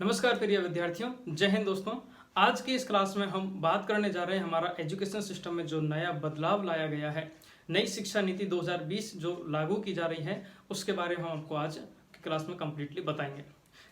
नमस्कार प्रिय विद्यार्थियों, जय हिंद दोस्तों। आज की इस क्लास में हम बात करने जा रहे हैं हमारा एजुकेशन सिस्टम में जो नया बदलाव लाया गया है, नई शिक्षा नीति 2020 जो लागू की जा रही है, उसके बारे में हम आपको आज की क्लास में कंप्लीटली बताएंगे।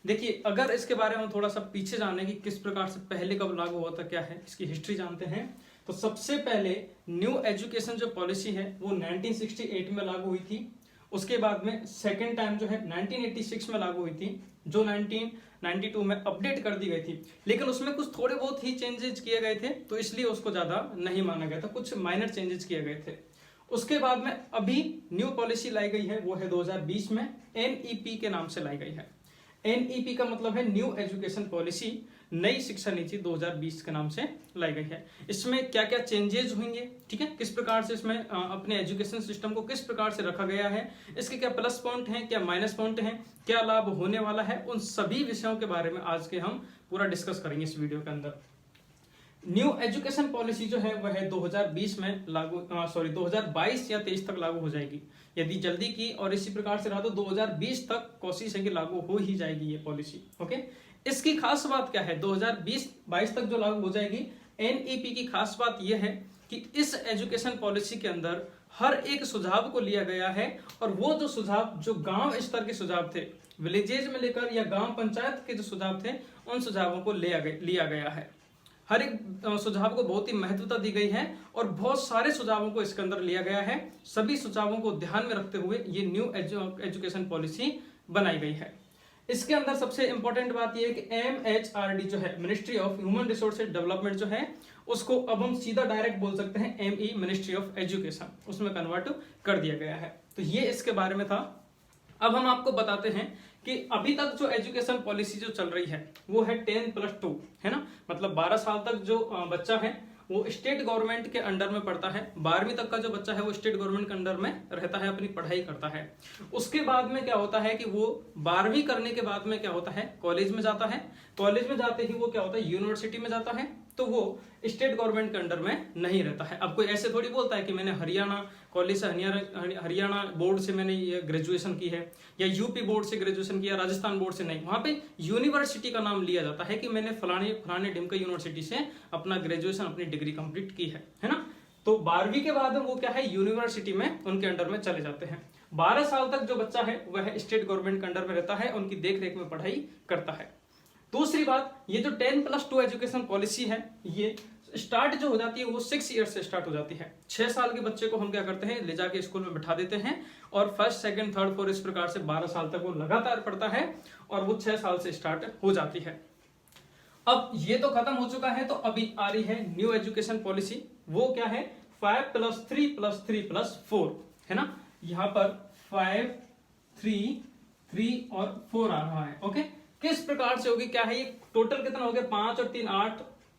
देखिए, अगर इसके बारे में थोड़ा सा पीछे जाने की किस प्रकार से पहले कब लागू हुआ था, क्या है इसकी हिस्ट्री जानते हैं। तो सबसे पहले न्यू एजुकेशन जो पॉलिसी है वो 1968 में लागू हुई थी। उसके बाद में सेकेंड टाइम जो है 1986 में लागू हुई थी, जो 1992 में अपडेट कर दी गई थी, लेकिन उसमें कुछ थोड़े बहुत ही चेंजेस किए गए थे, तो इसलिए उसको ज्यादा नहीं माना गया था, कुछ माइनर चेंजेस किए गए थे। उसके बाद में अभी न्यू पॉलिसी लाई गई है, वो है 2020 में एनईपी के नाम से लाई गई है। एनईपी का मतलब है न्यू एजुकेशन पॉलिसी, नई शिक्षा नीति 2020 के नाम से लाई गई है। इसमें क्या क्या चेंजेस होंगे, ठीक है, किस प्रकार से इसमें अपने एजुकेशन सिस्टम को किस प्रकार से रखा गया है, इसके क्या प्लस पॉइंट हैं, क्या माइनस पॉइंट हैं, क्या लाभ होने वाला है, उन सभी विषयों के बारे में आज के हम पूरा डिस्कस करेंगे इस वीडियो के अंदर। न्यू एजुकेशन पॉलिसी जो है वह 2020 में लागू 2022 या 23 तक लागू हो जाएगी। यदि जल्दी की और इसी प्रकार से रहा तो 2020 तक कोशिश है कि लागू हो ही जाएगी ये पॉलिसी। ओके, इसकी खास बात क्या है, 2020-22 तक जो लागू हो जाएगी एनईपी की खास बात यह है कि इस एजुकेशन पॉलिसी के अंदर हर एक सुझाव को लिया गया है, और वो जो सुझाव जो गांव स्तर के सुझाव थे, विलेजेज में लेकर या गांव पंचायत के जो सुझाव थे, उन सुझावों को लिया गया है। हर एक सुझाव को बहुत ही महत्वता दी गई है और बहुत सारे सुझावों को इसके अंदर लिया गया है। सभी सुझावों को ध्यान में रखते हुए ये न्यू एजुकेशन पॉलिसी बनाई गई है। इसके अंदर सबसे इंपॉर्टेंट बात यह है कि MHRD जो है, ministry of human resources development जो है, उसको अब हम सीधा डायरेक्ट बोल सकते हैं ME, मिनिस्ट्री ऑफ एजुकेशन, उसमें कन्वर्ट कर दिया गया है। तो ये इसके बारे में था। अब हम आपको बताते हैं कि अभी तक जो एजुकेशन पॉलिसी जो चल रही है वो है 10+2, है ना, मतलब 12 साल तक जो बच्चा है वो स्टेट गवर्नमेंट के अंडर में पढ़ता है। 12वीं तक का जो बच्चा है वो स्टेट गवर्नमेंट के अंडर में रहता है, अपनी पढ़ाई करता है। उसके बाद में क्या होता है कि वो 12वीं करने के बाद में क्या होता है, कॉलेज में जाता है। कॉलेज में जाते ही वो क्या होता है, यूनिवर्सिटी में जाता है, तो वो स्टेट गवर्नमेंट के अंडर में नहीं रहता है। अब कोई ऐसे थोड़ी बोलता है कि मैंने हरियाणा कॉलेज से, हरियाणा बोर्ड से मैंने ये ग्रेजुएशन की है, या यूपी बोर्ड से ग्रेजुएशन किया, राजस्थान बोर्ड से नहीं। वहां पे यूनिवर्सिटी का नाम लिया जाता है कि मैंने फलाने ढिमका यूनिवर्सिटी से अपना ग्रेजुएशन, अपनी डिग्री कंप्लीट की है ना। तो 12वीं के बाद वो क्या है, यूनिवर्सिटी में उनके अंडर में चले जाते हैं। 12 साल तक जो बच्चा है वह स्टेट गवर्नमेंट के अंडर में रहता है, उनकी देख रेख में पढ़ाई करता है। दूसरी बात, ये जो 10+2 एजुकेशन पॉलिसी है, ये स्टार्ट जो हो जाती है वो 6 ईयर से स्टार्ट हो जाती है। 6 साल के बच्चे को हम क्या करते हैं, ले जाके स्कूल में बैठा देते हैं, और फर्स्ट, सेकंड, थर्ड, फोर्थ, इस प्रकार से 12 साल तक वो लगातार पढ़ता है, और वो 6 साल से स्टार्ट हो जाती है। अब ये तो खत्म हो चुका है, तो अभी आ रही है न्यू एजुकेशन पॉलिसी। वो क्या है, 5+3+3+4, है ना। यहाँ पर 5, 3 और 4 आ रहा है। ओके, किस प्रकार से होगी, क्या है ये, टोटल कितना हो गया, 5 और 3 8,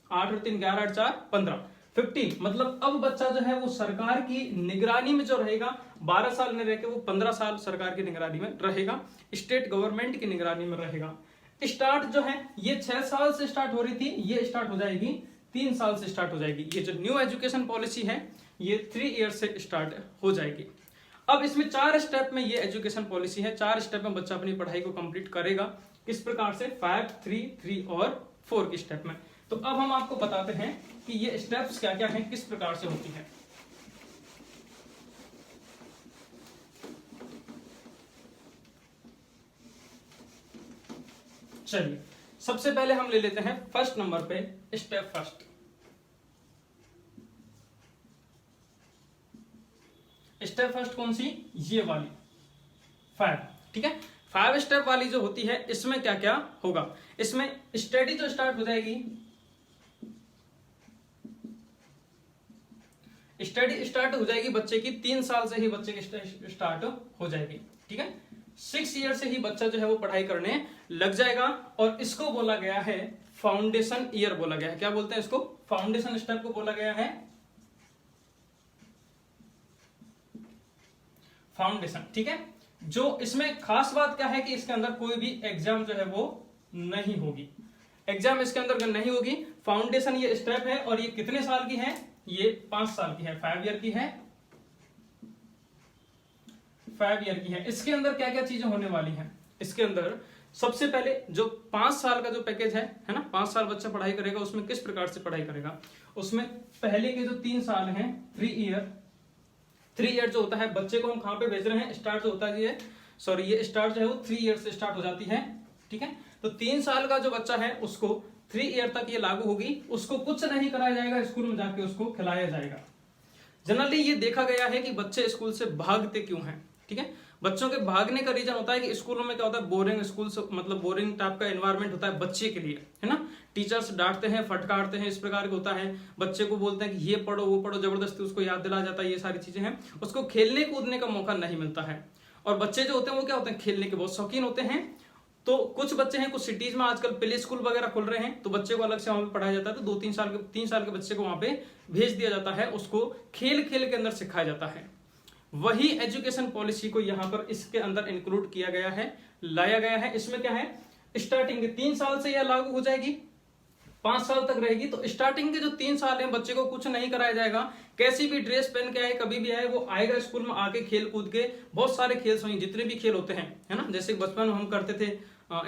8 और 3 11, 8 4 15, 15। मतलब अब बच्चा जो है वो सरकार की निगरानी में जो रहेगा, 12 साल में रहकर वो 15 साल सरकार की निगरानी में रहेगा, स्टेट गवर्नमेंट की निगरानी में रहेगा। स्टार्ट जो है ये 6 साल से स्टार्ट हो रही थी, ये स्टार्ट हो जाएगी 3 साल से स्टार्ट हो जाएगी। ये जो न्यू एजुकेशन पॉलिसी है ये 3 ईयर से स्टार्ट हो जाएगी। अब इसमें 4 स्टेप में ये एजुकेशन पॉलिसी है, 4 स्टेप में बच्चा अपनी पढ़ाई को कंप्लीट करेगा। किस प्रकार से, 5, 3 और 4 की स्टेप में। तो अब हम आपको बताते हैं कि ये स्टेप्स क्या क्या हैं, किस प्रकार से होती है। चलिए, सबसे पहले हम ले लेते हैं फर्स्ट नंबर पे स्टेप फर्स्ट। स्टेप फर्स्ट कौन सी, ये वाली 5, ठीक है। 5 स्टेप वाली जो होती है, इसमें क्या क्या होगा, इसमें स्टडी जो स्टार्ट हो जाएगी, स्टडी स्टार्ट हो जाएगी बच्चे की 3 साल से ही बच्चे की स्टार्ट हो जाएगी, ठीक है। 6 ईयर से ही बच्चा जो है वो पढ़ाई करने लग जाएगा, और इसको बोला गया है फाउंडेशन ईयर बोला गया है। क्या बोलते हैं इसको, फाउंडेशन स्टेप को बोला गया है फाउंडेशन, ठीक है। जो इसमें खास बात क्या है कि इसके अंदर कोई भी एग्जाम जो है वो नहीं होगी, एग्जाम इसके अंदर नहीं होगी। फाउंडेशन ये स्टेप है, और ये कितने साल की है, ये 5 साल की है, 5 ईयर की है, 5 ईयर की है। इसके अंदर क्या क्या चीजें होने वाली हैं, इसके अंदर सबसे पहले जो 5 साल का जो पैकेज है ना, 5 साल बच्चा पढ़ाई करेगा, उसमें किस प्रकार से पढ़ाई करेगा। उसमें पहले के जो 3 साल हैं 3 ईयर जो होता है, बच्चे को हम कहाँ पे भेज रहे हैं, स्टार्ट जो होता है ये स्टार्ट जो है वो 3 ईयर से स्टार्ट हो जाती है, ठीक है। तो 3 साल का जो बच्चा है उसको 3 ईयर तक ये लागू होगी, उसको कुछ नहीं कराया जाएगा, स्कूल में जाके उसको खिलाया जाएगा। जनरली ये देखा गया है कि बच्चे स्कूल से भागते क्यों हैं, ठीक है। बच्चों के भागने का रीजन होता है कि स्कूलों में क्या होता है, बोरिंग स्कूल मतलब बोरिंग टाइप का एनवायरनमेंट होता है बच्चे के लिए, है ना। टीचर्स डांटते हैं, फटकारते हैं, इस प्रकार का होता है। बच्चे को बोलते हैं कि ये पढ़ो वो पढ़ो, जबरदस्ती उसको याद दिलाया जाता है, ये सारी चीजें हैं। उसको खेलने कूदने का मौका नहीं मिलता है। और बच्चे जो होते हैं वो क्या होते हैं, खेलने के बहुत शौकीन होते हैं। तो कुछ बच्चे हैं, कुछ सिटीज में आजकल प्ले स्कूल वगैरह खुल रहे हैं, तो बच्चे को अलग से वहां पे पढ़ाया जाता है। तो 3 साल के बच्चे को वहां पे भेज दिया जाता है, उसको खेल खेल के अंदर सिखाया जाता है। वही एजुकेशन पॉलिसी को यहाँ पर इसके अंदर इंक्लूड किया गया है, लाया गया है। इसमें क्या है, स्टार्टिंग के 3 साल से यह लागू हो जाएगी, 5 साल तक रहेगी। तो स्टार्टिंग के जो 3 साल हैं बच्चे को कुछ नहीं कराया जाएगा, कैसी भी ड्रेस पहन के आए, कभी भी आए, वो आएगा स्कूल में, आके खेल कूद के बहुत सारे खेल होंगे, जितने भी खेल होते हैं, है ना। जैसे बचपन में हम करते थे,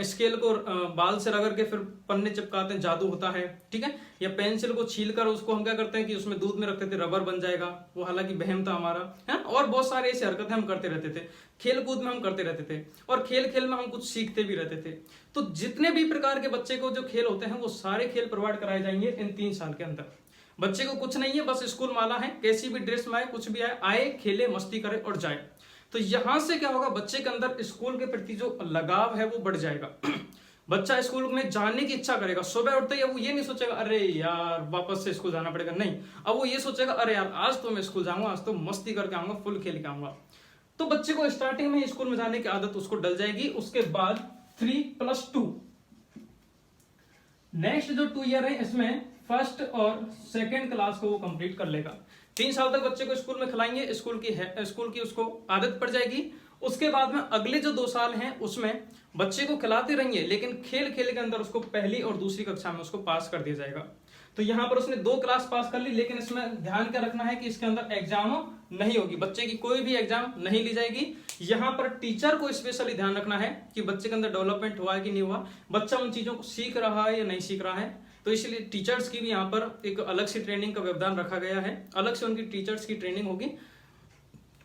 स्केल को बाल से रगड़ के फिर पन्ने चिपकाते हैं, जादू होता है, ठीक है। या पेंसिल को छील कर उसको हम क्या करते हैं कि उसमें दूध में रखते थे, रबर बन जाएगा, वो हालांकि वहम था हमारा, है। और बहुत सारे ऐसी हरकतें हम करते रहते थे, खेल कूद में हम करते रहते थे, और खेल खेल में हम कुछ सीखते भी रहते थे। तो जितने भी प्रकार के बच्चे को जो खेल होते हैं वो सारे खेल प्रोवाइड कराए जाएंगे इन 3 साल के अंदर। बच्चे को कुछ नहीं है, बस स्कूल माला है, कैसी भी ड्रेस में आए, कुछ भी आए, खेले, मस्ती करे और जाए। तो यहां से क्या होगा, बच्चे के अंदर स्कूल के प्रति जो लगाव है वो बढ़ जाएगा। बच्चा स्कूल में जाने की इच्छा करेगा। सुबह उठते ही वो ये नहीं सोचेगा अरे यार वापस से स्कूल जाना पड़ेगा, नहीं, अब वो ये सोचेगा अरे यार आज तो मैं स्कूल जाऊंगा, आज तो मस्ती करके आऊंगा, फुल खेल के आऊंगा। तो बच्चे को स्टार्टिंग में स्कूल में जाने की आदत उसको डल जाएगी। उसके बाद 3+2 नेक्स्ट जो 2 ईयर है, इसमें फर्स्ट और सेकेंड क्लास को वो कंप्लीट कर लेगा। 3 साल तक बच्चे को स्कूल में खिलाएंगे, स्कूल की उसको आदत पड़ जाएगी। उसके बाद में अगले जो 2 साल हैं उसमें बच्चे को खिलाते रहेंगे, लेकिन खेल खेल के अंदर उसको पहली और दूसरी कक्षा में उसको पास कर दिया जाएगा। तो यहाँ पर उसने 2 क्लास पास कर ली, लेकिन इसमें ध्यान क्या रखना है कि इसके अंदर एग्जाम नहीं होगी, बच्चे की कोई भी एग्जाम नहीं ली जाएगी। यहाँ पर टीचर को स्पेशली ध्यान रखना है कि बच्चे के अंदर डेवलपमेंट हुआ है कि नहीं हुआ, बच्चा उन चीजों को सीख रहा है या नहीं सीख रहा है। तो इसलिए टीचर्स की भी यहाँ पर एक अलग से ट्रेनिंग का व्यवधान रखा गया है, अलग से उनकी टीचर्स की ट्रेनिंग होगी,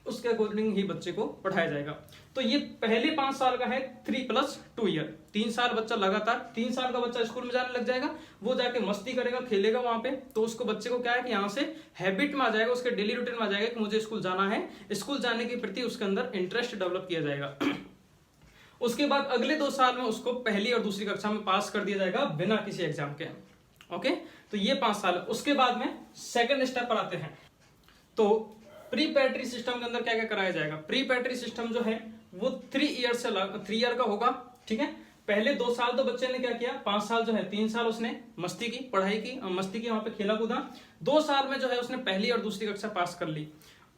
उसके अकॉर्डिंग ही बच्चे को पढ़ाया जाएगा। तो ये पहले 5 साल का है 3+2 ईयर, 3 साल बच्चा लगातार, 3 साल का बच्चा स्कूल में जाने लग जाएगा, वो जाके मस्ती करेगा, खेलेगा वहां पे। तो उसको बच्चे को क्या है कि यहाँ से हैबिट में आ जाएगा, उसके डेली रूटीन में आ जाएगा कि मुझे स्कूल जाना है, स्कूल जाने के प्रति उसके अंदर इंटरेस्ट डेवलप किया जाएगा। उसके बाद अगले 2 साल में उसको पहली और दूसरी कक्षा में पास कर दिया जाएगा बिना किसी एग्जाम के। ओके, तो ये 5 साल। उसके बाद में सेकंड स्टेप पर आते हैं। तो प्री पैट्री सिस्टम के अंदर क्या क्या कराया जाएगा। प्री पैट्री सिस्टम जो है वो 3 ईयर का होगा, ठीक है। पहले 2 साल तो बच्चे ने क्या किया, 5 साल जो है 3 साल उसने मस्ती की, पढ़ाई की, मस्ती की, वहां पे खेला कूदा। 2 साल में जो है उसने पहली और दूसरी कक्षा पास कर ली।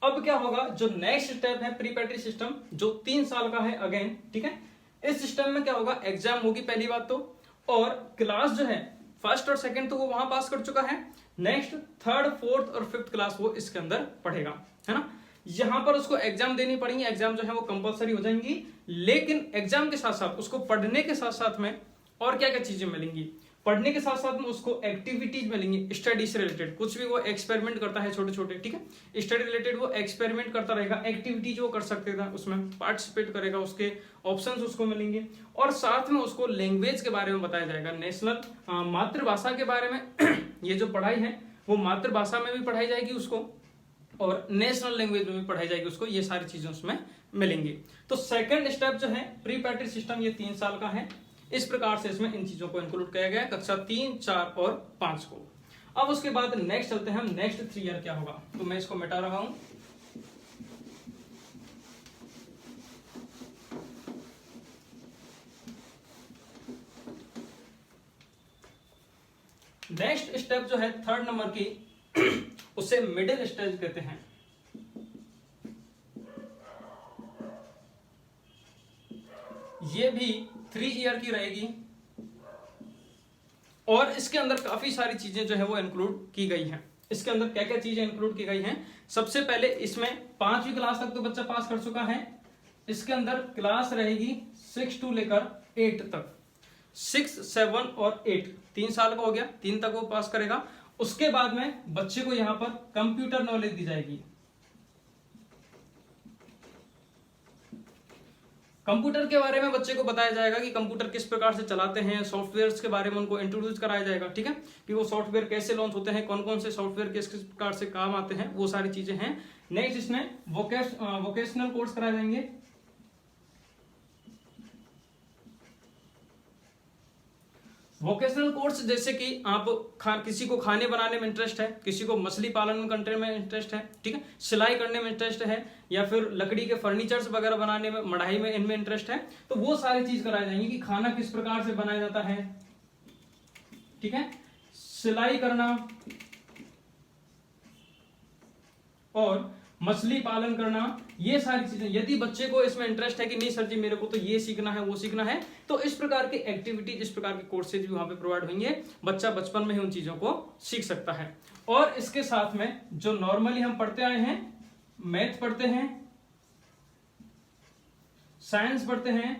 अब क्या होगा, जो नेक्स्ट स्टेप है प्री पैट्री सिस्टम, जो 3 साल का है अगेन, ठीक है। इस सिस्टम में क्या होगा, एग्जाम होगी पहली बात तो, और क्लास जो है फर्स्ट और सेकंड तो वो वहां पास कर चुका है, नेक्स्ट थर्ड, फोर्थ और फिफ्थ क्लास वो इसके अंदर पढ़ेगा, है ना। यहां पर उसको एग्जाम देनी पड़ेगी, एग्जाम जो है वो कंपलसरी हो जाएंगी, लेकिन एग्जाम के साथ साथ उसको पढ़ने के साथ साथ में और क्या क्या चीजें मिलेंगी। पढ़ने के साथ साथ में उसको एक्टिविटीज मिलेंगी, स्टडी से रिलेटेड कुछ भी वो एक्सपेरिमेंट करता है छोटे छोटे, ठीक है। स्टडी रिलेटेड वो एक्सपेरिमेंट करता रहेगा, एक्टिविटीज वो कर सकते था, उसमें पार्टिसिपेट करेगा, उसके ऑप्शंस उसको मिलेंगे। और साथ में उसको लैंग्वेज के बारे में बताया जाएगा, नेशनल मातृभाषा के बारे में ये जो पढ़ाई है वो मातृभाषा में भी पढ़ाई जाएगी उसको, और नेशनल लैंग्वेज में भी पढ़ाई जाएगी उसको, ये सारी चीजें उसमें मिलेंगी। तो सेकंड स्टेप जो है प्री पैट्री सिस्टम, ये 3 साल का है। इस प्रकार से इसमें इन चीजों को इंक्लूड किया गया है कक्षा 3, 4 और 5 को। अब उसके बाद नेक्स्ट चलते हैं हम, नेक्स्ट 3 ईयर क्या होगा। तो मैं इसको मिटा रहा हूं। नेक्स्ट स्टेप जो है थर्ड नंबर की, उसे मिडिल स्टेज कहते हैं। ये भी 3 ईयर की रहेगी, और इसके अंदर काफी सारी चीजें जो है वो इंक्लूड की गई हैं। इसके अंदर क्या क्या चीजें इंक्लूड की गई हैं, सबसे पहले इसमें 5वीं क्लास तक तो बच्चा पास कर चुका है। इसके अंदर क्लास रहेगी 6 to लेकर 8 तक, 6, 7 और 8 3 साल का हो गया, 3 तक वो पास करेगा। उसके बाद में बच्चे को यहां पर कंप्यूटर नॉलेज दी जाएगी। कंप्यूटर के बारे में बच्चे को बताया जाएगा कि कंप्यूटर किस प्रकार से चलाते हैं, सॉफ्टवेयर्स के बारे में उनको इंट्रोड्यूस कराया जाएगा, ठीक है, कि वो सॉफ्टवेयर कैसे लॉन्च होते हैं, कौन कौन से सॉफ्टवेयर किस किस प्रकार से काम आते हैं, वो सारी चीजें हैं। नेक्स्ट इसमें वोकेशनल कोर्स कराए जाएंगे। वोकेशनल कोर्स जैसे कि आप किसी को खाने बनाने में इंटरेस्ट है, किसी को मछली पालन करने में इंटरेस्ट है, ठीक है, सिलाई करने में इंटरेस्ट है, या फिर लकड़ी के फर्नीचर्स वगैरह बनाने में, मढ़ाई में, इनमें इंटरेस्ट है, तो वो सारी चीज कराई जाएंगी कि खाना किस प्रकार से बनाया जाता है, ठीक है, सिलाई करना और मछली पालन करना, ये सारी चीजें। यदि बच्चे को इसमें इंटरेस्ट है कि नहीं सर जी मेरे को तो ये सीखना है, वो सीखना है, तो इस प्रकार की एक्टिविटी, इस प्रकार के कोर्सेज भी वहां पे प्रोवाइड होंगे। बच्चा बचपन में ही उन चीजों को सीख सकता है। और इसके साथ में जो नॉर्मली हम पढ़ते आए हैं, मैथ पढ़ते हैं, साइंस पढ़ते हैं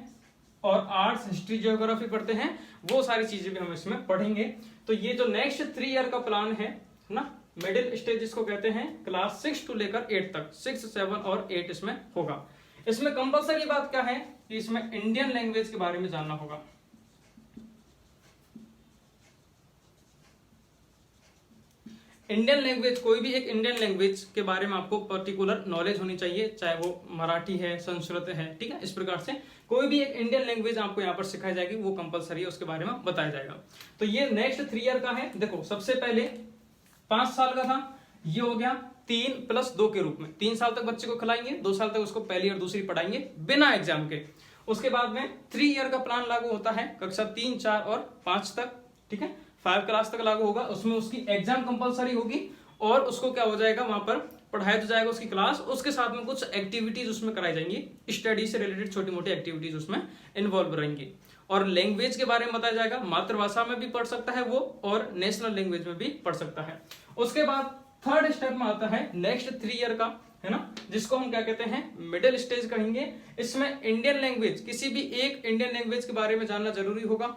और आर्ट्स, हिस्ट्री, ज्योग्राफी पढ़ते हैं, वो सारी चीजें भी हम इसमें पढ़ेंगे। तो ये जो नेक्स्ट 3 ईयर का प्लान है ना, मिडिल स्टेज इसको कहते हैं, क्लास 6 to लेकर 8 तक, 6, 7 और 8 इसमें होगा। इसमें कंपलसरी बात क्या है कि इसमें इंडियन लैंग्वेज के बारे में जानना होगा। इंडियन लैंग्वेज, कोई भी एक इंडियन लैंग्वेज के बारे में आपको पर्टिकुलर नॉलेज होनी चाहिए, चाहे वो मराठी है, संस्कृत है, ठीक है, इस प्रकार से कोई भी एक इंडियन लैंग्वेज आपको यहाँ पर सिखाई जाएगी, वो कंपलसरी है, उसके बारे में बताया जाएगा। तो ये नेक्स्ट 3 ईयर का है। देखो सबसे पहले 5 साल का था, ये हो गया 3 + 2 के रूप में, 3 साल तक बच्चे को खिलाएंगे, 2 साल तक उसको पहली और दूसरी पढ़ाएंगे बिना एग्जाम के। उसके बाद में 3 ईयर का प्लान लागू होता है, कक्षा 3, 4 और 5 तक, ठीक है, 5 क्लास तक लागू होगा। उसमें उसकी एग्जाम कंपलसरी होगी और उसको क्या हो जाएगा, वहां पर पढ़ाया तो जाएगा उसकी क्लास, उसके साथ में कुछ एक्टिविटीज उसमें कराई जाएंगी, स्टडी से रिलेटेड छोटी मोटी एक्टिविटीज उसमें इन्वॉल्व रहेंगी। और लैंग्वेज के बारे में बताया जाएगा, मातृभाषा में भी पढ़ सकता है वो और नेशनल लैंग्वेज में भी पढ़ सकता है। उसके बाद 3rd स्टेप में आता है नेक्स्ट 3 ईयर का, है ना, जिसको हम क्या कहते हैं, मिडिल स्टेज कहेंगे। इसमें इंडियन लैंग्वेज, किसी भी एक इंडियन लैंग्वेज के बारे में जानना जरूरी होगा।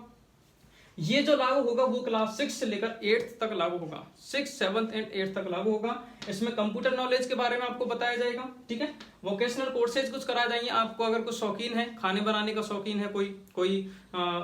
ये जो लागू होगा वो क्लास 6 से लेकर 8 तक लागू होगा, 6, 7 और 8 तक लागू होगा। इसमें कंप्यूटर नॉलेज के बारे में आपको बताया जाएगा, ठीक है, वोकेशनल कोर्सेज कुछ कराए जाएंगे आपको। अगर कुछ शौकीन है, खाने बनाने का शौकीन है, कोई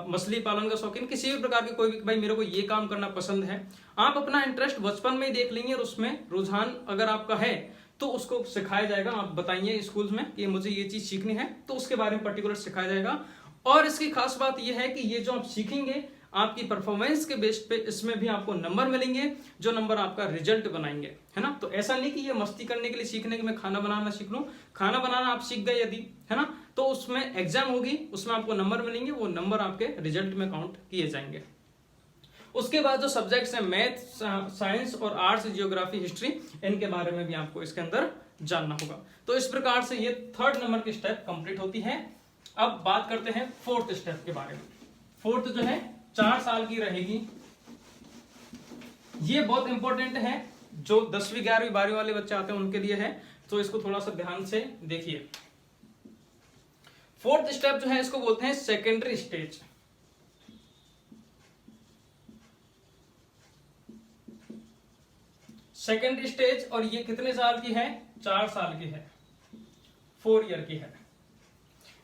मछली पालन का शौकीन, किसी भी प्रकार की, कोई भी, भाई मेरे को ये काम करना पसंद है, आप अपना इंटरेस्ट बचपन में ही देख लेंगे और उसमें रुझान अगर आपका है तो उसको सिखाया जाएगा। आप बताइए स्कूल में कि मुझे ये चीज सीखनी है, तो उसके बारे में पर्टिकुलर सिखाया जाएगा। और इसकी खास बात यह है कि ये जो आप सीखेंगे, आपकी परफॉर्मेंस के बेस पे इसमें भी आपको नंबर मिलेंगे, जो नंबर आपका रिजल्ट बनाएंगे, है ना। तो ऐसा नहीं कि ये मस्ती करने के लिए सीखने के मैं खाना बनाना सीख लूं, खाना बनाना आप सीख गए यदि, है ना, तो उसमें एग्जाम होगी, उसमें आपको नंबर मिलेंगे, वो नंबर आपके रिजल्ट में काउंट किए जाएंगे। उसके बाद जो सब्जेक्ट्स हैं, मैथ, साइंस और आर्ट्स, जियोग्राफी, हिस्ट्री, इनके बारे में भी आपको इसके अंदर जानना होगा। तो इस प्रकार से ये 3rd नंबर की स्टेप कंप्लीट होती है। अब बात करते हैं 4th स्टेप के बारे में। 4th जो है 4 साल की रहेगी। ये बहुत इंपॉर्टेंट है, जो 10वीं 11वीं 12वीं वाले बच्चे आते हैं उनके लिए है, तो इसको थोड़ा सा ध्यान से देखिए। 4th स्टेप जो है इसको बोलते हैं सेकेंडरी स्टेज। सेकेंडरी स्टेज, और ये कितने साल की है, 4 साल की है, 4 ईयर की है।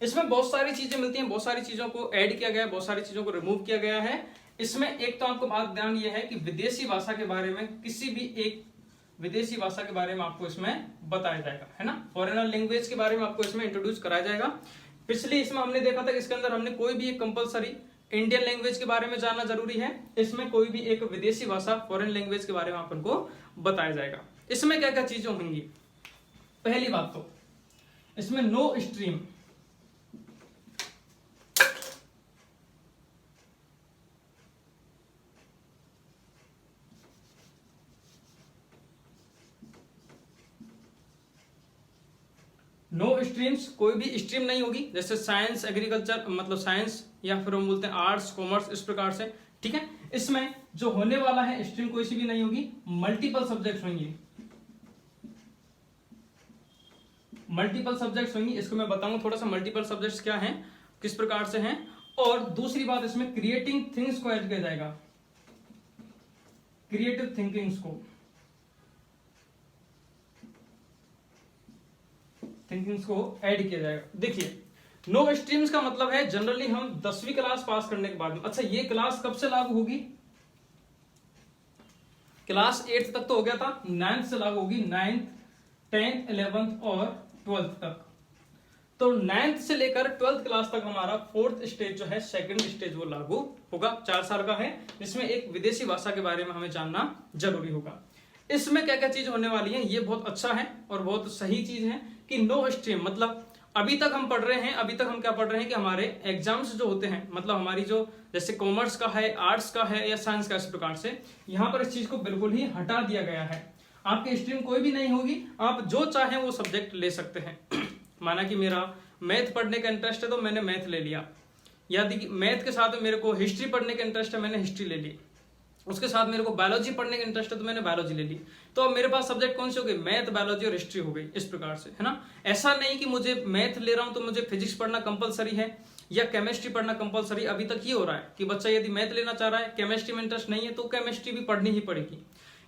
इसमें बहुत सारी चीजें मिलती हैं, बहुत सारी चीजों को ऐड किया गया है, बहुत सारी चीजों को रिमूव किया गया है। इसमें एक तो आपको बात ध्यान ये है कि विदेशी भाषा के बारे में, किसी भी एक विदेशी भाषा के बारे में आपको इसमें बताया जाएगा, है ना, फॉरेनर लैंग्वेज के बारे में आपको इसमें इंट्रोड्यूस कराया जाएगा। पिछली इसमें हमने देखा था कि इसके अंदर हमने कोई भी एक कंपलसरी इंडियन लैंग्वेज के बारे में जानना जरूरी है, इसमें कोई भी एक विदेशी भाषा, फॉरेन लैंग्वेज के बारे में अपन को बताया जाएगा। इसमें क्या क्या चीजें होंगी, पहली बात तो इसमें नो स्ट्रीम, नो स्ट्रीम्स, कोई भी स्ट्रीम नहीं होगी, जैसे साइंस, एग्रीकल्चर, मतलब साइंस, या फिर हम बोलते हैं आर्ट्स, कॉमर्स, इस प्रकार से, ठीक है। इसमें जो होने वाला है स्ट्रीम कोई सी भी नहीं होगी, मल्टीपल सब्जेक्ट्स होंगी, मल्टीपल सब्जेक्ट्स होंगी। इसको मैं बताऊं थोड़ा सा, मल्टीपल सब्जेक्ट्स क्या हैं, किस प्रकार से हैं, और दूसरी बात इसमें क्रिएटिंग थिंग्स को ऐड किया जाएगा, क्रिएटिव थिंकिंग्स को, थिंकिंग्स को ऐड किया जाएगा। देखिए नो स्ट्रीम्स का मतलब है जनरली हम 10वीं क्लास पास करने के बाद में, अच्छा ये क्लास कब से लागू होगी, क्लास 8th तक तो हो गया था, 9th से लागू होगी, 9th 10th 11th और 12th तक। तो 9th से लेकर 12th क्लास तक हमारा 4th स्टेज जो है, सेकंड स्टेज वो लागू होगा, 4 साल का है, जिसमें एक विदेशी भाषा के बारे में हमें जानना जरूरी होगा। इसमें क्या क्या चीज होने वाली है, ये बहुत अच्छा है और बहुत सही चीज है कि नो स्ट्रीम मतलब अभी तक हम पढ़ रहे हैं, अभी तक हम क्या पढ़ रहे हैं कि हमारे एग्जाम्स जो होते हैं, मतलब हमारी जो जैसे कॉमर्स का है, आर्ट्स का है या साइंस का, इस प्रकार से यहाँ पर इस चीज को बिल्कुल ही हटा दिया गया है। आपकी स्ट्रीम कोई भी नहीं होगी, आप जो चाहें वो सब्जेक्ट ले सकते हैं। माना कि मेरा मैथ पढ़ने का इंटरेस्ट है तो मैंने मैथ ले लिया, यदि मैथ के साथ मेरे को हिस्ट्री पढ़ने का इंटरेस्ट है मैंने हिस्ट्री ले ली, उसके साथ मेरे को बायोलॉजी पढ़ने का इंटरेस्ट है तो मैंने बायोलॉजी ले ली। तो अब मेरे पास सब्जेक्ट कौन से हो गए, मैथ, बायोलॉजी और हिस्ट्री हो गई, इस प्रकार से, है ना। ऐसा नहीं कि मुझे मैथ ले रहा हूं तो मुझे फिजिक्स पढ़ना कंपलसरी है या केमिस्ट्री पढ़ना कंपलसरी। अभी तक ये हो रहा है कि बच्चा यदि मैथ लेना चाह रहा है, केमिस्ट्री में इंटरेस्ट नहीं है तो केमिस्ट्री भी पढ़नी ही पड़ेगी,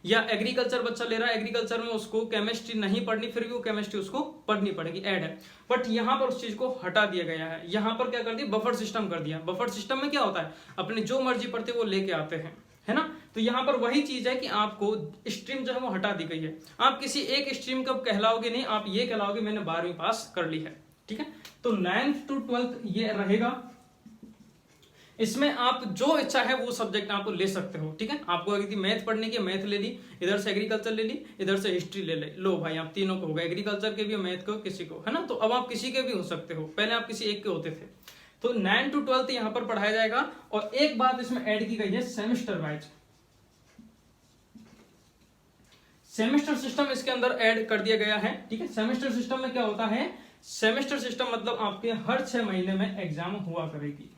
या एग्रीकल्चर बच्चा ले रहा है, एग्रीकल्चर में उसको केमिस्ट्री नहीं पढ़नी, फिर भी वो केमिस्ट्री उसको पढ़नी पड़ेगी, ऐड है। बट यहाँ पर उस चीज को हटा दिया गया है, यहाँ पर क्या कर दिया, बफर सिस्टम कर दिया। बफर सिस्टम में क्या होता है, अपने जो मर्जी पढ़ते वो लेके आते हैं, है ना। तो यहाँ पर वही चीज है कि आपको स्ट्रीम जो है वो हटा दी गई है। आप किसी एक स्ट्रीम का कहलाओगे नहीं, आप ये कहलाओगे मैंने 12वीं पास कर ली है, ठीक है। तो 9th to 12th ये रहेगा, इसमें आप जो इच्छा है वो सब्जेक्ट आप ले सकते हो, ठीक है। आपको यदि मैथ पढ़ने की, मैथ ले ली, इधर से एग्रीकल्चर ले ली, इधर से हिस्ट्री ले लो भाई, आप तीनों को होगा, एग्रीकल्चर के भी, मैथ को, किसी को, है ना। तो अब आप किसी के भी हो सकते हो, पहले आप किसी एक के होते थे। तो 9 to 12th यहाँ पर पढ़ाया जाएगा। और एक बात इसमें ऐड की गई है, सेमेस्टर वाइज, सेमेस्टर सिस्टम इसके अंदर ऐड कर दिया गया है, ठीक है। सेमेस्टर सिस्टम में क्या होता है, सेमेस्टर सिस्टम मतलब आपके हर 6 महीने में एग्जाम हुआ करेगी।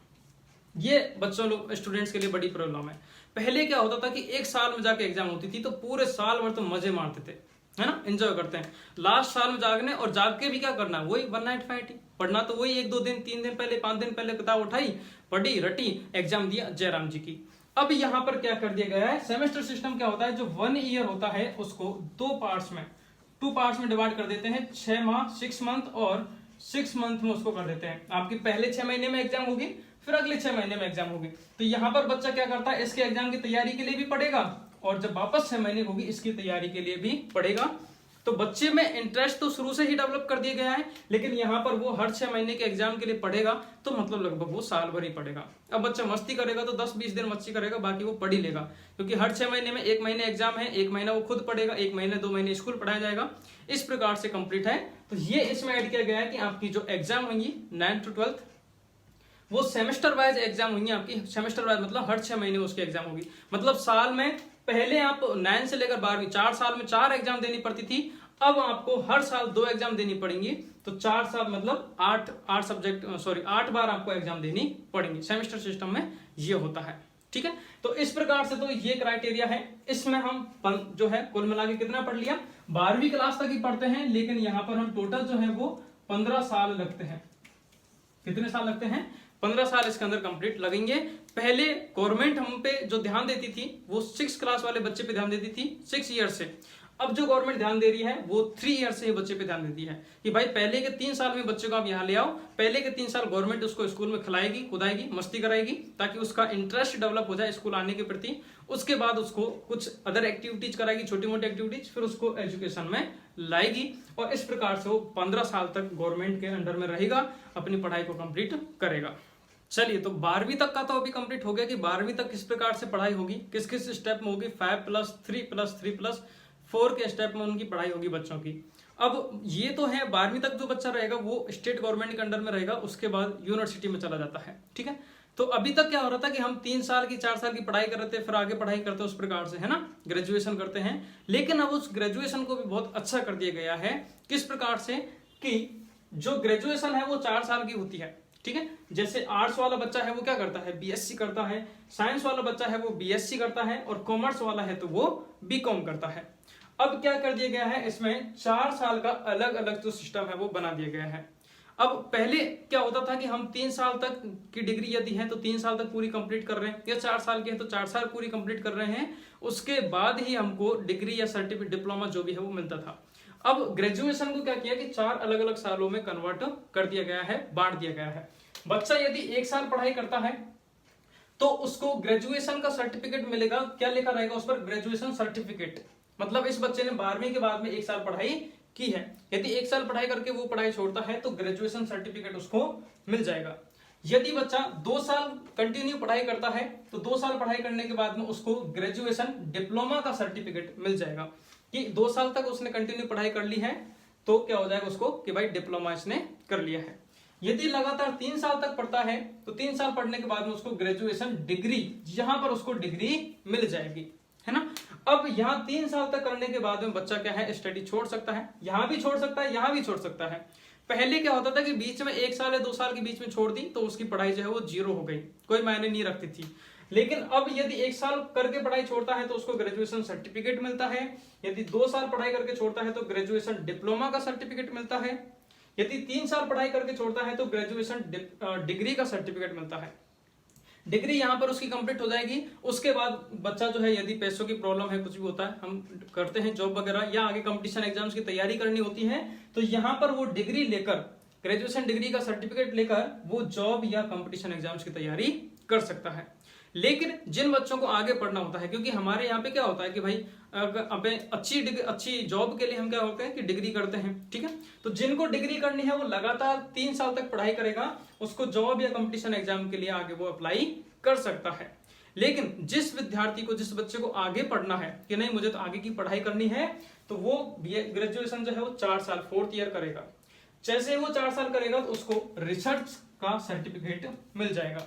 ये बच्चों लोग, स्टूडेंट्स के लिए बड़ी प्रॉब्लम है। पहले क्या होता था कि एक साल में जाके एग्जाम होती थी तो पूरे साल भर तो मजे मारते थे, है ना, एंजॉय करते हैं। लास्ट साल में जागने और जाग के भी क्या करना, वही वन नाइट फाइट, पढ़ना तो वही 1-2 दिन 3 दिन पहले 5 दिन पहले किताब उठाई, पढ़ी, रटी, एग्जाम दिया, जयराम जी की। अब यहाँ पर क्या कर दिया गया है, सेमेस्टर सिस्टम क्या होता है, जो 1 ईयर होता है उसको 2 पार्ट्स में, 2 पार्ट्स में डिवाइड कर देते हैं, 6 माह 6 मंथ और 6 मंथ में उसको कर देते हैं। आपकी पहले 6 महीने में एग्जाम होगी, फिर अगले 6 महीने में एग्जाम होगी। तो यहाँ पर बच्चा क्या करता है, इसके एग्जाम की तैयारी के लिए भी पढ़ेगा और जब वापस 6 महीने होगी इसकी तैयारी के लिए भी पढ़ेगा। तो बच्चे में इंटरेस्ट तो शुरू से ही डेवलप कर दिया गया है, लेकिन यहाँ पर वो हर 6 महीने के एग्जाम के लिए पढ़ेगा तो मतलब लगभग वो साल भर ही पढ़ेगा। अब बच्चा मस्ती करेगा तो 10-20 दिन मस्ती करेगा, बाकी वो पढ़ ही लेगा, क्योंकि हर 6 महीने में 1 महीने एग्जाम है, 1 महीना वो खुद पढ़ेगा, 1 महीने 2 महीने स्कूल पढ़ाया जाएगा, इस प्रकार से कंप्लीट है। तो ये इसमें ऐड किया गया है कि आपकी जो एग्जाम होंगी 9 to 12th वो सेमेस्टर वाइज एग्जाम होंगी आपकी। सेमेस्टर वाइज मतलब हर 6 महीने उसकी एग्जाम होगी। मतलब साल में पहले आप 9 से लेकर 12वीं 4 साल में 4 एग्जाम देनी पड़ती थी, अब आपको हर साल 2 एग्जाम देनी पड़ेंगी। तो 4 साल मतलब 8 सब्जेक्ट, सॉरी 8 बार आपको एग्जाम देनी पड़ेंगी। सेमेस्टर सिस्टम में ये होता है, ठीक है। तो इस प्रकार से तो ये क्राइटेरिया है। इसमें हम जो है कुल मिला के कितना पढ़ लिया, 12वीं क्लास तक ही पढ़ते हैं, लेकिन यहाँ पर हम टोटल जो है वो 15 साल लगते हैं। कितने साल लगते हैं, 15 साल इसके अंदर कंप्लीट लगेंगे। पहले गवर्नमेंट हम पे जो ध्यान देती थी वो 6 क्लास वाले बच्चे पे ध्यान देती थी 6 ईयर से। अब जो गवर्नमेंट ध्यान दे रही है वो 3 ईयर से ही बच्चे पे ध्यान देती है कि भाई पहले के 3 साल में बच्चे को आप यहाँ ले आओ, पहले के 3 साल गवर्नमेंट उसको स्कूल में खिलाएगी, कुदाएगी, मस्ती कराएगी, ताकि उसका इंटरेस्ट डेवलप हो जाए स्कूल आने के प्रति। उसके बाद उसको कुछ अदर एक्टिविटीज कराएगी, छोटी मोटी एक्टिविटीज, फिर उसको एजुकेशन में लाएगी और इस प्रकार से वो 15 साल तक गवर्नमेंट के अंडर में रहेगा, अपनी पढ़ाई को कंप्लीट करेगा। चलिए, तो 12वीं तक का तो अभी कंप्लीट हो गया कि 12वीं तक किस प्रकार से पढ़ाई होगी, किस किस स्टेप में होगी, 5+3+3+4 के स्टेप में उनकी पढ़ाई होगी बच्चों की। अब ये तो है 12वीं तक जो बच्चा रहेगा वो स्टेट गवर्नमेंट के अंडर में रहेगा, उसके बाद यूनिवर्सिटी में चला जाता है, ठीक है। तो अभी तक क्या हो रहा था कि हम 3 साल की 4 साल की पढ़ाई कर रहे थे, फिर आगे पढ़ाई करते उस प्रकार से, है ना, ग्रेजुएशन करते हैं। लेकिन अब उस ग्रेजुएशन को भी बहुत अच्छा कर दिया गया है। किस प्रकार से कि जो ग्रेजुएशन है वो 4 साल की होती है, ठीक है। जैसे आर्ट्स वाला बच्चा है वो क्या करता है, बीएससी करता है, साइंस वाला बच्चा है वो बीएससी करता है, और कॉमर्स वाला है तो वो बीकॉम करता है। अब क्या कर दिया गया है, इसमें 4 साल का अलग अलग जो सिस्टम है वो बना दिया गया है। अब पहले क्या होता था कि हम 3 साल तक की डिग्री यदि है तो 3 साल तक पूरी कंप्लीट कर रहे हैं, या 4 साल की है तो 4 साल पूरी कंप्लीट कर रहे हैं, उसके बाद ही हमको डिग्री या सर्टिफिकेट डिप्लोमा जो भी है वो मिलता था। अब ग्रेजुएशन को क्या किया कि 4 अलग अलग सालों में कन्वर्ट कर दिया गया है, बांट दिया गया है। बच्चा यदि 1 साल पढ़ाई करता है तो उसको ग्रेजुएशन का सर्टिफिकेट मिलेगा। क्या लिखा रहेगा उस पर? Graduation certificate. मतलब इस बच्चे ने 12वीं के बाद में 1 साल पढ़ाई की है, यदि 1 साल पढ़ाई करके वो पढ़ाई छोड़ता है तो ग्रेजुएशन सर्टिफिकेट उसको मिल जाएगा। यदि बच्चा 2 साल कंटिन्यू पढ़ाई करता है तो 2 साल पढ़ाई करने के बाद में उसको ग्रेजुएशन डिप्लोमा का सर्टिफिकेट मिल जाएगा कि 2 साल तक उसने कंटिन्यू पढ़ाई कर ली है, तो क्या हो जाएगा उसको कि भाई डिप्लोमा इसने कर लिया है। यदि लगातार 3 साल तक पढ़ता है तो 3 साल पढ़ने के बाद में उसको ग्रेजुएशन डिग्री, यहां पर उसको डिग्री मिल जाएगी, है ना। अब यहाँ 3 साल तक करने के बाद में बच्चा क्या है, स्टडी छोड़ सकता है, यहां भी छोड़ सकता है, यहां भी छोड़ सकता है। पहले क्या होता था कि बीच में 1 साल या 2 साल के बीच में छोड़ दी तो उसकी पढ़ाई जो है वो 0 हो गई, कोई मायने नहीं रखती थी। लेकिन अब यदि 1 साल करके पढ़ाई छोड़ता है तो उसको ग्रेजुएशन सर्टिफिकेट मिलता है, यदि 2 साल पढ़ाई करके छोड़ता है तो ग्रेजुएशन डिप्लोमा का सर्टिफिकेट मिलता है, यदि 3 साल पढ़ाई करके छोड़ता है तो ग्रेजुएशन डिग्री का सर्टिफिकेट मिलता है। डिग्री यहां पर उसकी कंप्लीट हो जाएगी। उसके बाद बच्चा जो है यदि पैसों की प्रॉब्लम है, कुछ भी होता है, हम करते हैं जॉब वगैरह या आगे कंपटीशन एग्जाम्स की तैयारी करनी होती है, तो यहां पर वो डिग्री लेकर, ग्रेजुएशन डिग्री का सर्टिफिकेट लेकर वो जॉब या कंपटीशन एग्जाम्स की तैयारी कर सकता है। लेकिन जिन बच्चों को आगे पढ़ना होता है, क्योंकि हमारे यहाँ पे क्या होता है कि भाई अगर अच्छी जॉब के लिए हम क्या होते हैं कि डिग्री करते हैं, ठीक है। तो जिनको डिग्री करनी है वो लगातार 3 साल तक पढ़ाई करेगा, उसको जॉब या कंपटीशन एग्जाम के लिए आगे वो अप्लाई कर सकता है। लेकिन जिस विद्यार्थी को, जिस बच्चे को आगे पढ़ना है कि नहीं मुझे तो आगे की पढ़ाई करनी है, तो वो ग्रेजुएशन जो है वो 4 साल 4th ईयर करेगा। जैसे वो 4 साल करेगा तो उसको रिसर्च का सर्टिफिकेट मिल जाएगा।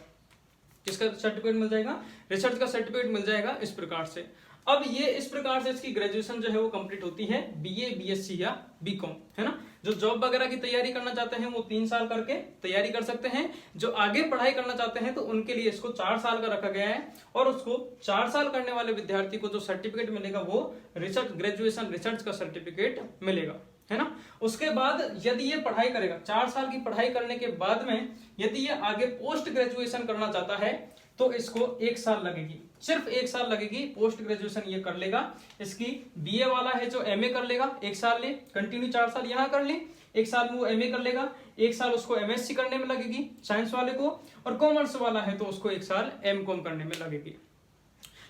किसका सर्टिफिकेट मिल जाएगा? रिसर्च का सर्टिफिकेट मिल जाएगा। इस प्रकार से अब ये इस प्रकार से इसकी ग्रेजुएशन जो है वो कंप्लीट होती है, बीए, बीएससी या बीकॉम, है ना। जो जॉब वगैरह की तैयारी करना चाहते हैं वो 3 साल करके तैयारी कर सकते हैं। जो आगे पढ़ाई करना चाहते हैं तो उनके लिए इसको 4 साल का रखा गया है, और उसको 4 साल करने वाले विद्यार्थी को जो सर्टिफिकेट मिलेगा वो रिसर्च, ग्रेजुएशन रिसर्च का सर्टिफिकेट मिलेगा, है ना। उसके बाद यदि ये पढ़ाई करेगा, 4 साल की पढ़ाई करने के बाद में यदि ये आगे पोस्ट ग्रेजुएशन करना चाहता है तो इसको 1 साल लगेगी, सिर्फ 1 साल लगेगी। पोस्ट ग्रेजुएशन ये कर लेगा। इसकी बीए वाला है जो एमए कर लेगा, 1 साल ले, कंटिन्यू 4 साल यहाँ कर ले, 1 साल में वो एमए कर लेगा, 1 साल उसको एमएससी करने में लगेगी साइंस वाले को, और कॉमर्स वाला है तो उसको 1 साल एमकॉम करने में लगेगी।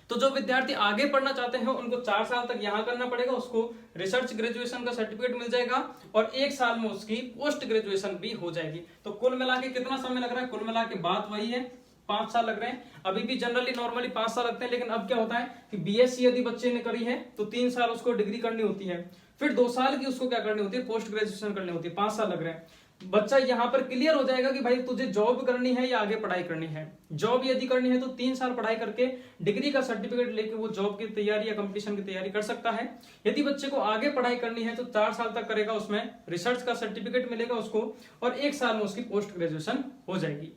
तो जो विद्यार्थी आगे पढ़ना चाहते हैं उनको 4 साल तक यहाँ करना पड़ेगा, उसको रिसर्च ग्रेजुएशन का सर्टिफिकेट मिल जाएगा, और 1 साल में उसकी पोस्ट ग्रेजुएशन भी हो जाएगी। तो कुल मिला के कितना समय लग रहा है? कुल मिला के बात वही है, 5 साल लग रहे हैं। अभी भी जनरली नॉर्मली 5 साल लगते हैं, लेकिन अब क्या होता है कि बीएससी यदि बच्चे ने करी है तो 3 साल उसको डिग्री करनी होती है, फिर 2 साल की उसको क्या करनी होती है, पोस्ट ग्रेजुएशन करनी होती है। 5 साल लग रहे हैं। बच्चा यहाँ पर क्लियर हो जाएगा कि भाई तुझे जॉब करनी है या आगे पढ़ाई करनी है। जॉब यदि करनी है तो 3 साल पढ़ाई करके डिग्री का सर्टिफिकेट लेके वो जॉब की तैयारी या कंपटीशन की तैयारी कर सकता है। यदि बच्चे को आगे पढ़ाई करनी है तो 4 साल तक करेगा, उसमें रिसर्च का सर्टिफिकेट मिलेगा उसको, और 1 साल में उसकी पोस्ट ग्रेजुएशन हो जाएगी।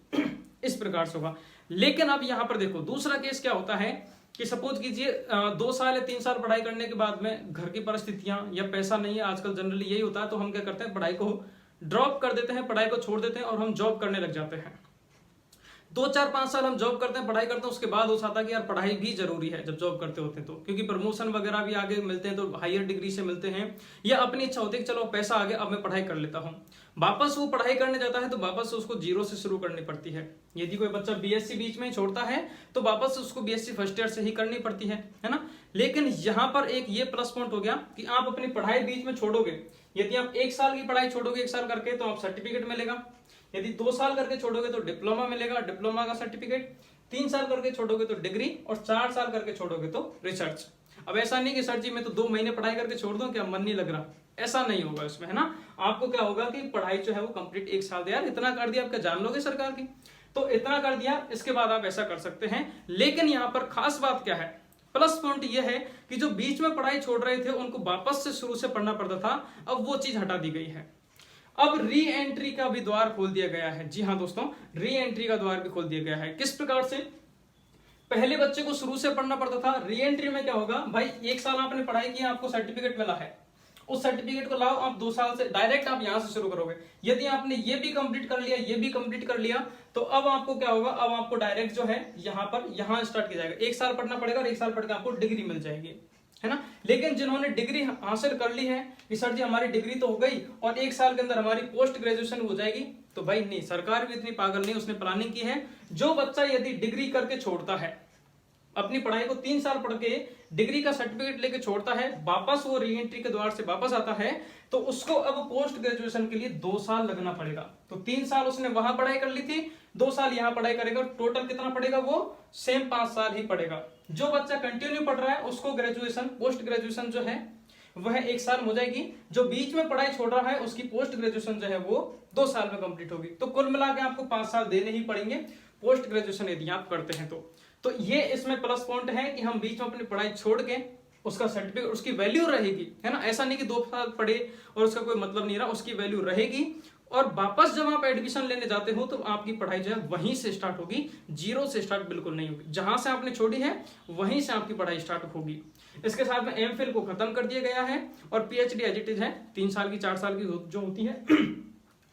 इस प्रकार से होगा। लेकिन अब यहाँ पर देखो दूसरा केस क्या होता है कि सपोज कीजिए 2 साल या 3 साल पढ़ाई करने के बाद में घर की परिस्थितियां या पैसा नहीं है, आजकल जनरली यही होता है, तो हम क्या करते हैं, पढ़ाई को ड्रॉप कर देते हैं, पढ़ाई को छोड़ देते हैं और हम जॉब करने लग जाते हैं। 2, 4, 5 साल हम जॉब करते हैं, पढ़ाई करते हैं, उसके बाद हो जाता है कि यार पढ़ाई भी जरूरी है जब जॉब करते होते हैं तो, क्योंकि प्रमोशन वगैरह भी आगे मिलते हैं तो हायर डिग्री से मिलते हैं, या अपनी इच्छा होती है कि चलो पैसा आ गया अब मैं पढ़ाई कर लेता हूँ। वापस वो पढ़ाई करने जाता है तो वापस उसको 0 से शुरू करनी पड़ती है। यदि कोई बच्चा बीएससी बीच में ही छोड़ता है तो वापस उसको बीएससी फर्स्ट ईयर से ही करनी पड़ती है ना। लेकिन यहाँ पर एक ये प्लस पॉइंट हो गया कि आप अपनी पढ़ाई बीच में छोड़ोगे, यदि आप 1 साल की पढ़ाई छोड़ोगे 1 साल करके तो आप सर्टिफिकेट मिलेगा, यदि 2 साल करके छोड़ोगे तो डिप्लोमा मिलेगा, डिप्लोमा का सर्टिफिकेट, 3 साल करके छोड़ोगे तो डिग्री, और 4 साल करके छोड़ोगे तो रिसर्च। अब ऐसा नहीं कि सर जी मैं तो 2 महीने पढ़ाई करके छोड़ दूं, क्या मन नहीं लग रहा, ऐसा नहीं होगा इसमें, है ना। आपको क्या होगा कि पढ़ाई जो है वो कंप्लीट 1 साल दे, यार इतना कर दिया, आप क्या जान लोगे सरकार की, तो इतना कर दिया, इसके बाद आप ऐसा कर सकते हैं। लेकिन यहाँ पर खास बात क्या है, प्लस पॉइंट ये है कि जो बीच में पढ़ाई छोड़ रहे थे उनको वापस से शुरू से पढ़ना पड़ता था, अब वो चीज हटा दी गई है। अब री एंट्री का भी द्वार खोल दिया गया है। जी हाँ दोस्तों, री एंट्री का द्वार भी खोल दिया गया है। किस प्रकार से? पहले बच्चे को शुरू से पढ़ना पड़ता था, री एंट्री में क्या होगा, भाई 1 साल आपने पढ़ाई की, आपको सर्टिफिकेट मिला है, उस सर्टिफिकेट को लाओ, आप 2 साल से डायरेक्ट आप यहां से शुरू करोगे। यदि आपने ये भी कंप्लीट कर लिया, ये भी कंप्लीट कर लिया, तो अब आपको क्या होगा, अब आपको डायरेक्ट जो है यहाँ स्टार्ट किया जाएगा। 1 साल पढ़ना पड़ेगा और 1 साल पढ़ के आपको डिग्री मिल जाएगी, है ना। लेकिन जिन्होंने डिग्री हासिल कर ली है कि सर जी हमारी डिग्री तो हो गई और 1 साल के अंदर हमारी पोस्ट ग्रेजुएशन हो जाएगी, तो भाई नहीं, सरकार भी इतनी पागल नहीं, उसने प्लानिंग की है। जो बच्चा यदि डिग्री करके छोड़ता है, अपनी पढ़ाई को 3 साल पढ़ के डिग्री का सर्टिफिकेट लेके छोड़ता है, वापस वो री एंट्री के द्वार से वापस आता है, तो उसको अब पोस्ट ग्रेजुएशन के लिए 2 साल लगना पड़ेगा। तो 3 साल उसने वहां पढ़ाई कर ली थी, 2 साल यहां पढ़ाई करेगा, टोटल कितना पड़ेगा, वो सेम 5 साल ही पड़ेगा। जो बच्चा कंटिन्यू पढ़ रहा है उसको ग्रेजुएशन, पोस्ट ग्रेजुएशन जो है वह 1 साल हो जाएगी। जो बीच में पढ़ाई छोड़ रहा है उसकी पोस्ट ग्रेजुएशन जो है वो 2 साल में कंप्लीट होगी। तो कुल मिला के आपको 5 साल देने ही पड़ेंगे पोस्ट ग्रेजुएशन यदि आप करते हैं तो ये इसमें प्लस पॉइंट है कि हम बीच में अपनी पढ़ाई छोड़ के उसका सर्टिफिकेट, उसकी वैल्यू रहेगी, है ना। ऐसा नहीं कि 2 साल पढ़े और उसका कोई मतलब नहीं रहा, उसकी वैल्यू रहेगी। और वापस जब आप एडमिशन लेने जाते हो तो आपकी पढ़ाई जो है वहीं से स्टार्ट होगी, जीरो से स्टार्ट बिल्कुल नहीं होगी। जहां से आपने छोड़ी है वहीं से आपकी पढ़ाई स्टार्ट होगी। इसके साथ में एमफिल को खत्म कर दिया गया है और पीएचडी एज इट इज है, 3 साल की 4 साल की जो होती है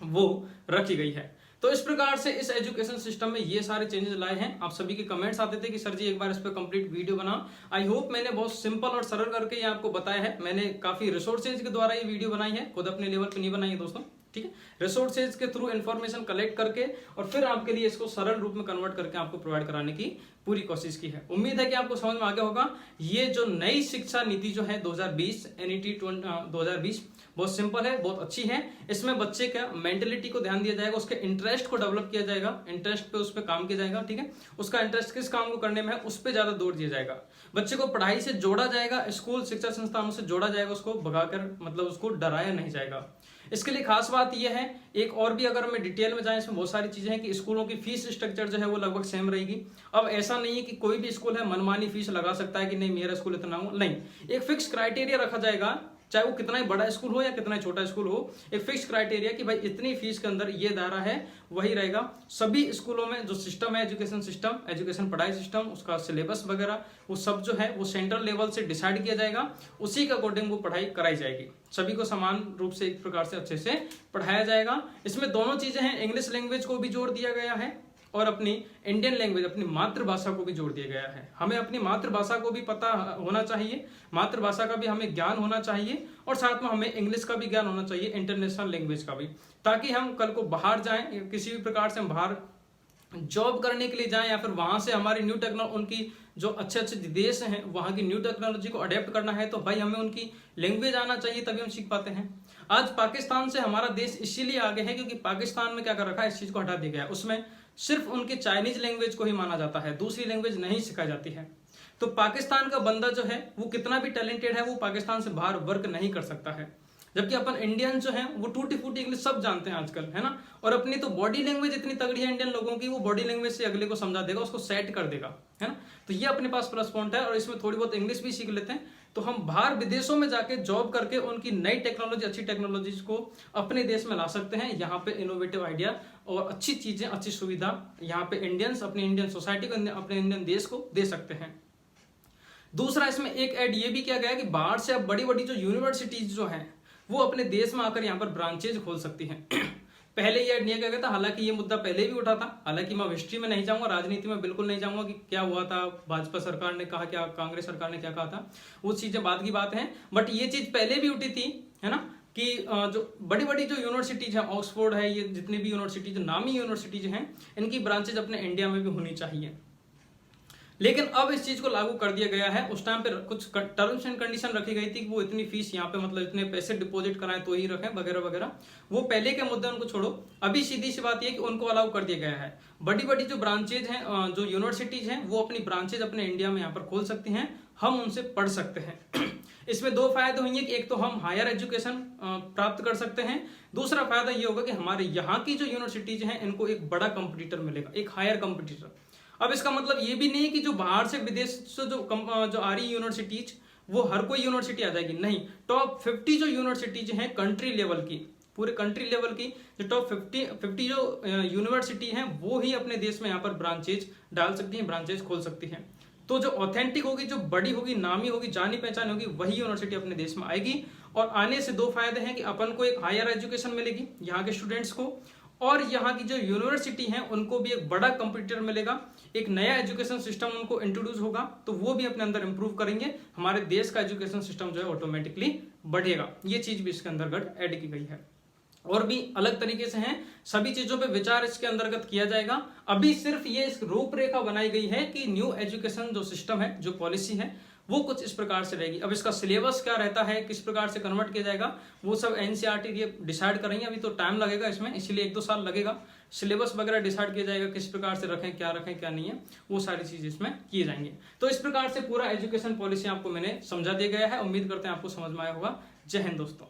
वो रखी गई है। तो इस प्रकार से इस एजुकेशन सिस्टम में ये सारे चेंजेस लाए हैं। आप सभी के कमेंट्स आते थे कि सर जी एक बार इस पर कंप्लीट वीडियो बनाओ। आई होप मैंने बहुत सिंपल और सरल करके ये आपको बताया है। मैंने काफी रिसोर्सेज के द्वारा ये वीडियो बनाई है, खुद अपने लेवल पे नहीं बनाई है दोस्तों, ठीक है। रिसोर्सेज के थ्रू इन्फॉर्मेशन कलेक्ट करके और फिर आपके लिए इसको सरल रूप में कन्वर्ट करके आपको प्रोवाइड कराने की पूरी कोशिश की है। उम्मीद है कि आपको समझ में आ गया होगा। ये जो नई शिक्षा नीति जो है 2020 एनईटी 2020 बहुत सिंपल है, बहुत अच्छी है। इसमें बच्चे का मेंटेलिटी को ध्यान दिया जाएगा, उसके इंटरेस्ट को डेवलप किया जाएगा, इंटरेस्ट पे उस पर काम किया जाएगा, ठीक है। उसका इंटरेस्ट किस काम को करने में है उस पर ज्यादा जोर दिया जाएगा। बच्चे को पढ़ाई से जोड़ा जाएगा, स्कूल शिक्षा संस्थानों से जोड़ा जाएगा, उसको भगाकर मतलब उसको डराया नहीं जाएगा। इसके लिए खास बात यह है, एक और भी अगर मैं डिटेल में जाए, इसमें बहुत सारी चीजें हैं कि स्कूलों की फीस स्ट्रक्चर जो है वो लगभग सेम रहेगी। अब ऐसा नहीं है कि कोई भी स्कूल है मनमानी फीस लगा सकता है कि नहीं मेरा स्कूल इतना हो, नहीं। एक फिक्स क्राइटेरिया रखा जाएगा, चाहे वो कितना ही बड़ा स्कूल हो या कितना ही छोटा स्कूल हो, एक फिक्स क्राइटेरिया कि भाई इतनी फीस के अंदर ये दायरा है, वही रहेगा। सभी स्कूलों में जो सिस्टम है, एजुकेशन सिस्टम, एजुकेशन पढ़ाई सिस्टम, उसका सिलेबस वगैरह वो सब जो है वो सेंट्रल लेवल से डिसाइड किया जाएगा, उसी के अकॉर्डिंग वो पढ़ाई कराई जाएगी। सभी को समान रूप से एक प्रकार से अच्छे से पढ़ाया जाएगा। इसमें दोनों चीजें हैं, इंग्लिश लैंग्वेज को भी जोड़ दिया गया है और अपनी इंडियन लैंग्वेज, अपनी मातृभाषा को भी जोड़ दिया गया है। हमें अपनी मातृभाषा को भी पता होना चाहिए, मातृभाषा का भी हमें ज्ञान होना चाहिए और साथ में हमें इंग्लिश का भी ज्ञान होना चाहिए, इंटरनेशनल लैंग्वेज का भी, ताकि हम कल को बाहर जाएं, किसी भी प्रकार से हम बाहर जॉब करने के लिए जाएं या फिर वहां से हमारी न्यू टेक्नोलॉजी, उनकी जो अच्छे अच्छे देश हैं वहां की न्यू टेक्नोलॉजी को अडेप्ट करना है, तो भाई हमें उनकी लैंग्वेज आना चाहिए, तभी हम सीख पाते हैं। आज पाकिस्तान से हमारा देश इसीलिए आगे है क्योंकि पाकिस्तान में क्या कर रखा है, इस चीज को हटा दिया गया है। उसमें सिर्फ उनके चाइनीज लैंग्वेज को ही माना जाता है, दूसरी लैंग्वेज नहीं सिखाई जाती है। तो पाकिस्तान का बंदा जो है वो कितना भी टैलेंटेड है, वो पाकिस्तान से बाहर वर्क नहीं कर सकता है। जबकि अपन इंडियन जो है वो टूटी फूटी इंग्लिश सब जानते हैं आजकल, है ना। और अपनी तो बॉडी लैंग्वेज इतनी तगड़ी है इंडियन लोगों की, वो बॉडी लैंग्वेज से अगले को समझा देगा, उसको सेट कर देगा, है ना। तो ये अपने पास प्लस पॉइंट है और इसमें थोड़ी बहुत इंग्लिश भी सीख लेते हैं तो हम बाहर विदेशों में जाके जॉब करके उनकी नई टेक्नोलॉजी, अच्छी टेक्नोलॉजीज को अपने देश में ला सकते हैं। यहाँ पे इनोवेटिव आइडिया और अच्छी चीजें, अच्छी सुविधा यहाँ पे इंडियंस अपनी इंडियन सोसाइटी को, अपने इंडियन देश को दे सकते हैं। दूसरा इसमें एक ऐड ये भी किया गया कि बाहर से अब बड़ी बड़ी जो यूनिवर्सिटीज जो हैं वो अपने देश में आकर यहाँ पर ब्रांचेज खोल सकती हैं। पहले ये ऐड नहीं किया गया था, हालांकि ये मुद्दा पहले भी उठा था। हालांकि मैं हिस्ट्री में नहीं जाऊंगा, राजनीति में बिल्कुल नहीं जाऊंगा कि क्या हुआ था, भाजपा सरकार ने कहा क्या, कांग्रेस सरकार ने क्या कहा था, वो चीजें बाद की बात है। बट ये चीज पहले भी उठी थी, है ना, कि जो बड़ी बड़ी जो यूनिवर्सिटीज है, ऑक्सफोर्ड है, ये जितनी भी यूनिवर्सिटीज, नामी यूनिवर्सिटीज हैं, इनकी ब्रांचेज अपने इंडिया में भी होनी चाहिए। लेकिन अब इस चीज को लागू कर दिया गया है। उस टाइम पे कुछ टर्म्स एंड कंडीशन रखी गई थी कि वो इतनी फीस यहाँ पे मतलब इतने पैसे डिपॉजिट कराएं तो ही रखें वगैरह वगैरह, वो पहले के मुद्दे उनको छोड़ो। अभी सीधी सी बात ये कि उनको अलाउ कर दिया गया है। बड़ी बड़ी जो ब्रांचेज हैं, जो यूनिवर्सिटीज हैं, वो अपनी ब्रांचेज अपने इंडिया में यहाँ पर खोल सकती हैं, हम उनसे पढ़ सकते हैं। इसमें 2 फायदे होंगे कि एक तो हम हायर एजुकेशन प्राप्त कर सकते हैं, दूसरा फायदा ये होगा कि हमारे यहाँ की जो यूनिवर्सिटीज हैं इनको एक बड़ा कंपटीटर मिलेगा, एक हायर कंपटीटर। अब इसका मतलब ये भी नहीं कि जो बाहर से विदेश से जो आ रही यूनिवर्सिटीज वो हर कोई यूनिवर्सिटी आ जाएगी, नहीं। टॉप 50 जो यूनिवर्सिटीज हैं कंट्री लेवल की, पूरे कंट्री लेवल की जो टॉप 50 जो यूनिवर्सिटी हैं वो ही अपने देश में यहाँ पर ब्रांचेज डाल सकती हैं, ब्रांचेज खोल सकती हैं। तो जो ऑथेंटिक होगी, जो बड़ी होगी, नामी होगी, जानी पहचानी होगी, वही यूनिवर्सिटी अपने देश में आएगी और आने से दो फायदे हैं कि अपन को एक हायर एजुकेशन मिलेगी यहाँ के स्टूडेंट्स को, और यहाँ की जो यूनिवर्सिटी हैं उनको भी एक बड़ा कंप्यूटर मिलेगा, एक नया एजुकेशन सिस्टम उनको इंट्रोड्यूस होगा, तो वो भी अपने अंदर इंप्रूव करेंगे, हमारे देश का एजुकेशन सिस्टम जो है ऑटोमेटिकली बढ़ेगा। ये चीज भी इसके अंतर्गत ऐड की गई है। और भी अलग तरीके से हैं, सभी चीजों पे विचार इसके अंतर्गत किया जाएगा। अभी सिर्फ ये इस रूपरेखा बनाई गई है कि न्यू एजुकेशन जो सिस्टम है, जो पॉलिसी है, वो कुछ इस प्रकार से रहेगी। अब इसका सिलेबस क्या रहता है, किस प्रकार से कन्वर्ट किया जाएगा, वो सब एनसीईआरटी ये डिसाइड करेंगे। अभी तो टाइम लगेगा इसमें, इसीलिए 1-2 साल लगेगा। सिलेबस वगैरह डिसाइड किया जाएगा, किस प्रकार से रखें क्या नहीं है, वो सारी चीज इसमें किए जाएंगे। तो इस प्रकार से पूरा एजुकेशन पॉलिसी आपको मैंने समझा दिया गया है। उम्मीद करते हैं आपको समझ में आया होगा। जय हिंद दोस्तों।